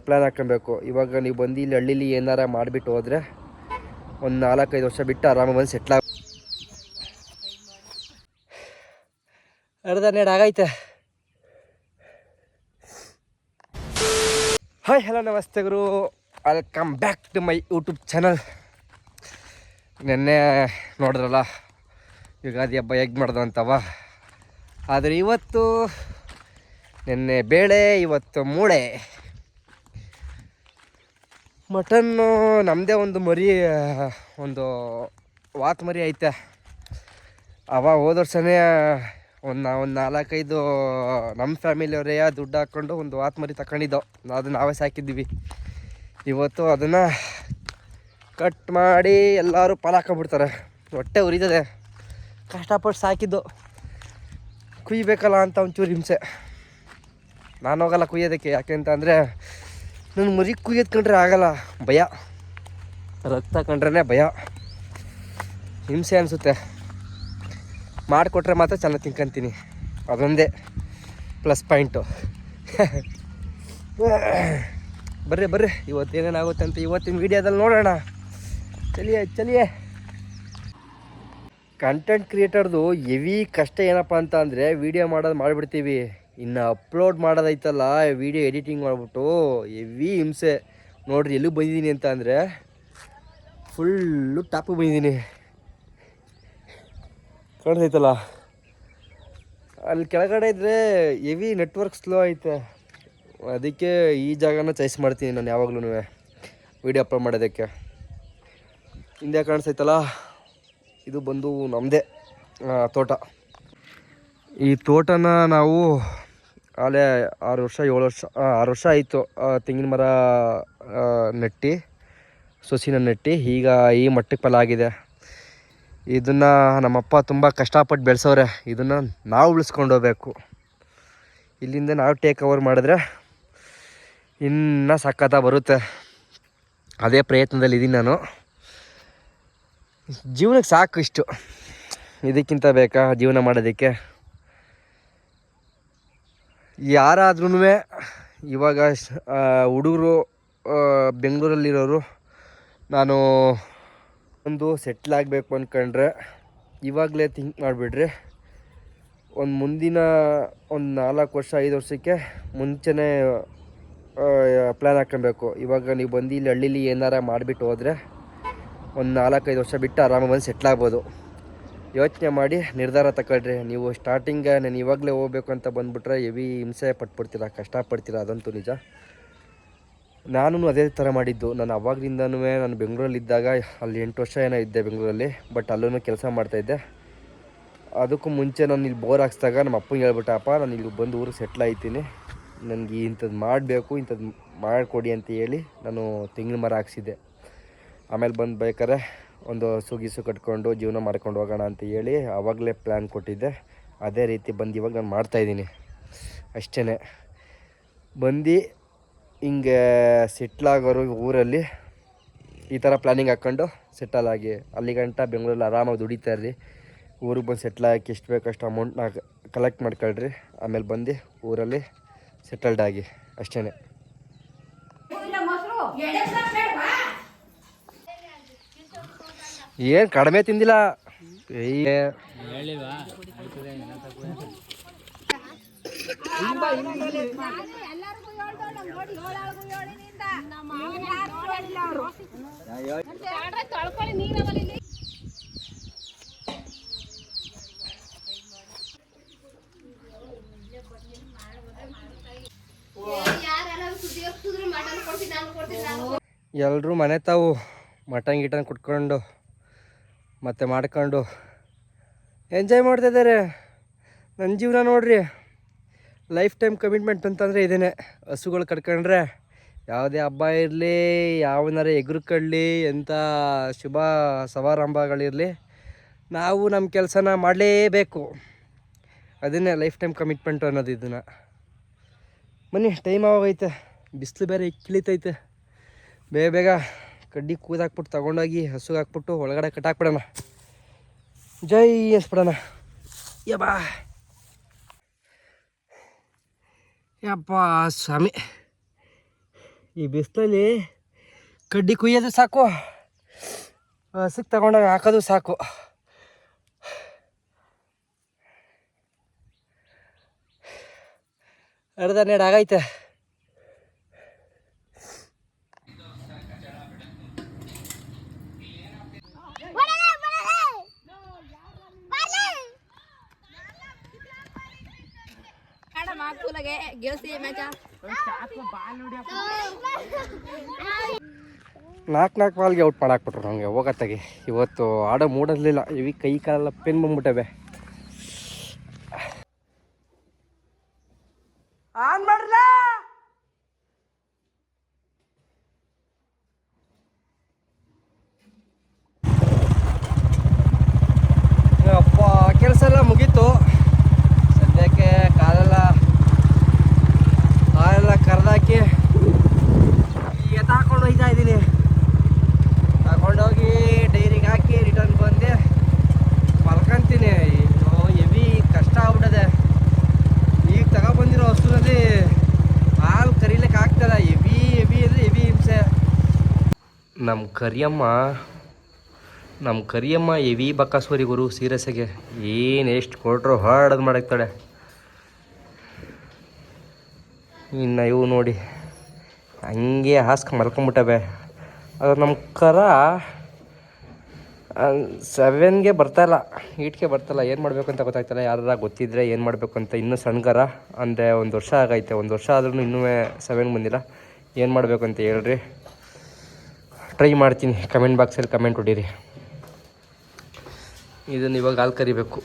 Plan ಹಾಕೊಬೇಕು. ಇವಾಗ ನೀವು ಬಂದು ಇಲ್ಲಿ ಹಳ್ಳೀಲಿ ಏನಾರ ಮಾಡಿಬಿಟ್ಟು ಹೋದರೆ ಒಂದು 4-5 ವರ್ಷ ಬಿಟ್ಟು ಆರಾಮಾಗಿ ಬಂದು ಸೆಟ್ಲಾಗ ಅರ್ಧನ್ನೆರಡು ಆಗೈತೆ. ಹಾಯ್ ಹಲೋ ನಮಸ್ತೆ ಗುರು, welcome back to my YouTube channel. ನೆನ್ನೆ ನೋಡಿದ್ರಲ್ಲ ಯುಗಾದಿ ಹಬ್ಬ ಹೇಗೆ ಮಾಡ್ದು ಅಂತವ. ಆದರೆ ಇವತ್ತು ನೆನ್ನೆ ಬೇಳೆ, ಇವತ್ತು ಮೂಳೆ. ಮಟನ್ನು ನಮ್ಮದೇ ಒಂದು ಮರಿ, ಒಂದು ವಾತ್ ಮರಿ ಐತೆ. ಹೋದ ವರ್ಷನೇ ಒಂದು 4-5 ನಮ್ಮ ಫ್ಯಾಮಿಲಿಯವರೇ ದುಡ್ಡು ಹಾಕ್ಕೊಂಡು ಒಂದು ವಾತ್ ಮರಿ ತಗೊಂಡಿದ್ದೋ, ಅದು ನಾವೇ ಸಾಕಿದ್ದೀವಿ. ಇವತ್ತು ಅದನ್ನು ಕಟ್ ಮಾಡಿ ಎಲ್ಲರೂ ಪಾಲು ಹಾಕೊಂಡ್ಬಿಡ್ತಾರೆ. ಹೊಟ್ಟೆ ಉರಿತದೆ, ಕಷ್ಟಪಟ್ಟು ಸಾಕಿದ್ದು ಕುಯ್ಬೇಕಲ್ಲ ಅಂತ ಒಂಚೂರು ಹಿಂಸೆ. ನಾನು ಹೋಗಲ್ಲ ಕುಯ್ಯೋದಕ್ಕೆ, ಯಾಕೆ ಅಂತ ಅಂದರೆ ನನ್ನ ಮರಿ ಕುಯ್ಯೋದು ಕಂಡ್ರೆ ಆಗಲ್ಲ, ಭಯ. ರಕ್ತ ಕಂಡ್ರೆ ಭಯ, ಹಿಂಸೆ ಅನಿಸುತ್ತೆ. ಮಾಡಿಕೊಟ್ರೆ ಮಾತ್ರ ಚೆನ್ನಾಗಿ ತಿನ್ಕೊಂತೀನಿ, ಅದೊಂದೇ ಪ್ಲಸ್ ಪಾಯಿಂಟು. ಬರ್ರಿ ಇವತ್ತು ಏನೇನಾಗುತ್ತೆ ಅಂತ ಇವತ್ತಿನ ವೀಡಿಯೋದಲ್ಲಿ ನೋಡೋಣ. ಚಲಿಯೇ. ಕಂಟೆಂಟ್ ಕ್ರಿಯೇಟರ್ದು ಹೆವಿ ಕಷ್ಟ ಏನಪ್ಪ ಅಂತ ಅಂದರೆ ವೀಡಿಯೋ ಮಾಡಿಬಿಡ್ತೀವಿ, ಇನ್ನು ಅಪ್ಲೋಡ್ ಮಾಡೋದೈತಲ್ಲ, ವೀಡಿಯೋ ಎಡಿಟಿಂಗ್ ಮಾಡಿಬಿಟ್ಟು ಹೆವಿ ಹಿಂಸೆ. ನೋಡ್ರಿ ಎಲ್ಲಿಗೆ ಬಂದಿದ್ದೀನಿ ಅಂತ ಅಂದರೆ ಫುಲ್ಲು ಟಾಪಿಗೆ ಬಂದಿದ್ದೀನಿ. ಕಾಣಿಸೈತಲ್ಲ, ಅಲ್ಲಿ ಕೆಳಗಡೆ ಇದ್ದರೆ ಹೆವಿ ನೆಟ್ವರ್ಕ್ ಸ್ಲೋ ಐತೆ, ಅದಕ್ಕೆ ಈ ಜಾಗನ ಚಾಯ್ಸ್ ಮಾಡ್ತೀನಿ ನಾನು ಯಾವಾಗ್ಲೂ ವೀಡಿಯೋ ಅಪ್ಲೋಡ್ ಮಾಡೋದಕ್ಕೆ. ಹಿಂದೆ ಕಾಣಿಸೈತಲ್ಲ, ಇದು ಬಂದು ನಮ್ಮದೇ ತೋಟ. ಈ ತೋಟನ ನಾವು ಆಲೇ 6 ವರ್ಷ ಆಯಿತು ತೆಂಗಿನ ಮರ ನೆಟ್ಟು, ಸೊಸಿನ ನೆಟ್ಟು, ಈಗ ಈ ಮಟ್ಟಕ್ಕೆ ಫಲ ಆಗಿದೆ. ಇದನ್ನು ನಮ್ಮಪ್ಪ ತುಂಬ ಕಷ್ಟಪಟ್ಟು ಬೆಳೆಸೋರೆ, ಇದನ್ನು ನಾವು ಉಳಿಸ್ಕೊಂಡು ಹೋಗ್ಬೇಕು. ಇಲ್ಲಿಂದ ನಾವು ಟೇಕ್ ಓವರ್ ಮಾಡಿದ್ರೆ ಇನ್ನೂ ಸಖತ್ತ ಬರುತ್ತೆ. ಅದೇ ಪ್ರಯತ್ನದಲ್ಲಿದ್ದೀನಿ ನಾನು. ಜೀವನಕ್ಕೆ ಸಾಕು ಇಷ್ಟು, ಇದಕ್ಕಿಂತ ಬೇಕಾ ಜೀವನ ಮಾಡೋದಕ್ಕೆ? ಯಾರಾದ್ರೂ ಇವಾಗ ಹುಡುಗರು ಬೆಂಗಳೂರಲ್ಲಿರೋರು ನಾನು ಒಂದು ಸೆಟ್ಲ್ ಆಗಬೇಕು ಅಂದ್ಕೊಂಡ್ರೆ ಇವಾಗಲೇ ಥಿಂಕ್ ಮಾಡಿಬಿಡ್ರಿ. ಮುಂದಿನ 4 ವರ್ಷ 5 ವರ್ಷಕ್ಕೆ ಮುಂಚೆನೇ ಪ್ಲ್ಯಾನ್ ಹಾಕೊಬೇಕು. ಇವಾಗ ನೀವು ಬಂದು ಇಲ್ಲಿ ಹಳ್ಳೀಲಿ ಏನಾರ ಮಾಡಿಬಿಟ್ಟು ಹೋದರೆ ಒಂದು 4-5 ವರ್ಷ ಬಿಟ್ಟು ಆರಾಮಾಗಿ ಬಂದು ಸೆಟ್ಲಾಗ್ಬೋದು. ಯೋಚನೆ ಮಾಡಿ ನಿರ್ಧಾರ ತಗೊಳ್ರಿ. ನೀವು ಸ್ಟಾರ್ಟಿಂಗ್ ನಾನು ಇವಾಗಲೇ ಹೋಗ್ಬೇಕು ಅಂತ ಬಂದುಬಿಟ್ರೆ ಹೆವಿ ಹಿಂಸೆ ಪಟ್ಬಿಡ್ತೀರ, ಕಷ್ಟಪಡ್ತೀರ, ಅದಂತೂ ನಿಜ. ನಾನು ಅದೇ ಥರ ಮಾಡಿದ್ದು. ನಾನು ಅವಾಗಲಿಂದನೂ ನಾನು ಬೆಂಗಳೂರಲ್ಲಿದ್ದಾಗ ಅಲ್ಲಿ 8 ವರ್ಷ ಏನೋ ಇದ್ದೆ ಬೆಂಗಳೂರಲ್ಲಿ, ಬಟ್ ಅಲ್ಲೂ ಕೆಲಸ ಮಾಡ್ತಾಯಿದ್ದೆ. ಅದಕ್ಕೂ ಮುಂಚೆ ನಾನು ಇಲ್ಲಿ ಬೋರ್ ಹಾಕ್ಸ್ದಾಗ ನಮ್ಮ ಅಪ್ಪಂಗೆ ಹೇಳ್ಬಿಟ್ಟೆ, ಅಪ್ಪ ನಾನು ಇಲ್ಲಿ ಬಂದು ಊರಿಗೆ ಸೆಟ್ಲ್ ಆಯ್ತೀನಿ, ನನಗೆ ಇಂಥದ್ದು ಮಾಡಬೇಕು, ಇಂಥದ್ದು ಮಾಡಿಕೊಡಿ ಅಂತ ಹೇಳಿ ನಾನು ತೆಂಗಿನ ಮರ ಹಾಕ್ಸಿದ್ದೆ. ಆಮೇಲೆ ಬಂದು ಬೇಕಾದ್ರೆ ಒಂದು ಹಸು ಕಟ್ಕೊಂಡು ಜೀವನ ಮಾಡ್ಕೊಂಡು ಹೋಗೋಣ ಅಂತ ಹೇಳಿ ಆವಾಗಲೇ ಪ್ಲ್ಯಾನ್ ಕೊಟ್ಟಿದ್ದೆ. ಅದೇ ರೀತಿ ಬಂದು ಇವಾಗ ನಾನು ಮಾಡ್ತಾಯಿದ್ದೀನಿ ಅಷ್ಟೇ. ಬಂದು ಹಿಂಗೆ ಸೆಟ್ಲಾಗೋರು ಊರಲ್ಲಿ ಈ ಥರ ಪ್ಲ್ಯಾನಿಂಗ್ ಹಾಕ್ಕೊಂಡು ಸೆಟಲ್ ಆಗಿ ಅಲ್ಲಿ ಗಂಟ ಬೆಂಗಳೂರಲ್ಲಿ ಆರಾಮಾಗಿ ದುಡಿತಾ ಇರ್ರಿ. ಊರಿಗೆ ಬಂದು ಸೆಟ್ಲಾಗಕ್ಕೆ ಎಷ್ಟು ಬೇಕಷ್ಟು ಅಮೌಂಟ್ನ ಕಲೆಕ್ಟ್ ಮಾಡ್ಕೊಳ್ರಿ. ಆಮೇಲೆ ಬಂದು ಊರಲ್ಲಿ ಸೆಟಲ್ಡ್ ಆಗಿ ಅಷ್ಟೇ. ಏನು ಕಡಿಮೆ ತಿಂದಿಲ್ಲ. ಎಲ್ಲರೂ ಮನೆ ತಾವು ಮಟನ್ ಗಿಟನ್ ಕುಟ್ಕೊಂಡು ಮತ್ತು ಮಾಡ್ಕೊಂಡು ಎಂಜಾಯ್ ಮಾಡ್ತಾಯಿದ್ದಾರೆ. ನನ್ನ ಜೀವನ ನೋಡ್ರಿ, ಲೈಫ್ ಟೈಮ್ ಕಮಿಟ್ಮೆಂಟ್ ಅಂತಂದರೆ ಇದೇನೆ. ಹಸುಗಳು ಕಟ್ಕೊಂಡ್ರೆ ಯಾವುದೇ ಹಬ್ಬ ಇರಲಿ, ಯಾವನಾರ ಎಗ್ರು ಕಡಲಿ, ಎಂಥ ಶುಭ ಸಮಾರಂಭಗಳಿರಲಿ, ನಾವು ನಮ್ಮ ಕೆಲಸನ ಮಾಡಲೇಬೇಕು. ಅದನ್ನೇ ಲೈಫ್ ಟೈಮ್ ಕಮಿಟ್ಮೆಂಟು ಅನ್ನೋದು. ಇದನ್ನು ಬನ್ನಿ, ಟೈಮ್ ಆಗೋಗೈತೆ, ಬಿಸಿಲು ಬೇರೆ ಇಕ್ಕಿಳಿತೈತೆ. ಬೇಗ ಕಡ್ಡಿ ಕೂದಾಕ್ಬಿಟ್ಟು ತೊಗೊಂಡೋಗಿ ಹಸುಗೆ ಹಾಕ್ಬಿಟ್ಟು ಒಳಗಡೆ ಕಟ್ಟಾಕ್ಬಿಡೋಣ. ಜೈ ಅನ್ಸ್ಬಿಡೋಣ. ಯಬ್ಬಾ ಯಪ್ಪ ಸ್ವಾಮಿ, ಈ ಬಿಸಿಲಲ್ಲಿ ಕಡ್ಡಿ ಕುಯ್ಯೋದು ಸಾಕು, ಹಸಿಗೆ ತಗೊಂಡಾಗ ಹಾಕೋದು ಸಾಕು. ಅರ್ಧ ನೆಡ್ ಆಗೈತೆ. ನಾಲ್ಕು ಬಾಲ್ಗೆ ಔಟ್ ಮಾಡಾಕ್ಬಿಟ್ರು ನನಗೆ ಹೋಗತ್ತಾಗಿ. ಇವತ್ತು ಆಡೋ ಮೂಡಲಿಲ್ಲ, ಇವಿ ಕೈ ಕಾಲೆಲ್ಲ ಪೆನ್ ಬಂದ್ಬಿಟ್ಟವೆ. ಆನ್ ಮಾಡ್ರಲ್ಲ. ಅಪ್ಪ ಕೆಲಸ ಎಲ್ಲ ಮುಗೀತು. ಸದ್ಯಕ್ಕೆ ಕಾಲೆಲ್ಲ ಕರೆದಾಕಿ ತಗೊಂಡು ಹೋಗ್ತಾ ಇದ್ದೀನಿ. ತಗೊಂಡೋಗಿ ಡೈರಿಗೆ ಹಾಕಿ ರಿಟರ್ನ್ ಬಂದೆ ಮಲ್ಕೊಂತೀನಿ. ಹೆವಿ ಕಷ್ಟ ಆಗ್ಬಿಟ್ಟದೆ. ಈಗ ತಗೊಬಂದಿರೋ ಹಸುನಲ್ಲಿ ಹಾಲು ಕರೀಲಿಕ್ಕೆ ಆಗ್ತಲ್ಲ. ಹೆವಿ ಅಂದರೆ ಹೆವಿ ಹಿಂಸೆ. ನಮ್ಮ ಕರಿಯಮ್ಮ ಹೆವಿ ಬಕ್ಕಸ್ವರಿ ಗುರು. ಸೀರಿಯಸ್ಸಾಗೆ ಏನು ಎಷ್ಟು ಕೊಟ್ರು ಹಾಡೋದು ಮಾಡಾಕ್ತಾಳೆ. ಇನ್ನು ಇವು ನೋಡಿ ಹಂಗೆ ಹಾಸ್ಕ ಮಲ್ಕೊಂಬಿಟ್ಟವೆ. ಅದು ನಮ್ಮ ಕರ 7ಗೆ ಬರ್ತಾಯಿಲ್ಲ, 8ಗೆ ಬರ್ತಾಯಿಲ್ಲ. ಏನು ಮಾಡಬೇಕು ಅಂತ ಗೊತ್ತಾಗ್ತಾಯಿಲ್ಲ. ಯಾರ ಗೊತ್ತಿದ್ರೆ ಏನು ಮಾಡಬೇಕು ಅಂತ. ಇನ್ನೂ ಸಣ್ಣ ಕರ ಅಂದರೆ 1 ವರ್ಷ ಆಗೈತೆ. 1 ವರ್ಷ ಆದ್ರೂ ಇನ್ನೂ 7 ಬಂದಿಲ್ಲ. ಏನು ಮಾಡಬೇಕು ಅಂತ ಹೇಳ್ರಿ, ಟ್ರೈ ಮಾಡ್ತೀನಿ. ಕಮೆಂಟ್ ಬಾಕ್ಸಲ್ಲಿ ಕಮೆಂಟ್ ಹೊಡೀರಿ. ಇದನ್ನು ಇವಾಗ ಹಾಲು ಕರಿಬೇಕು.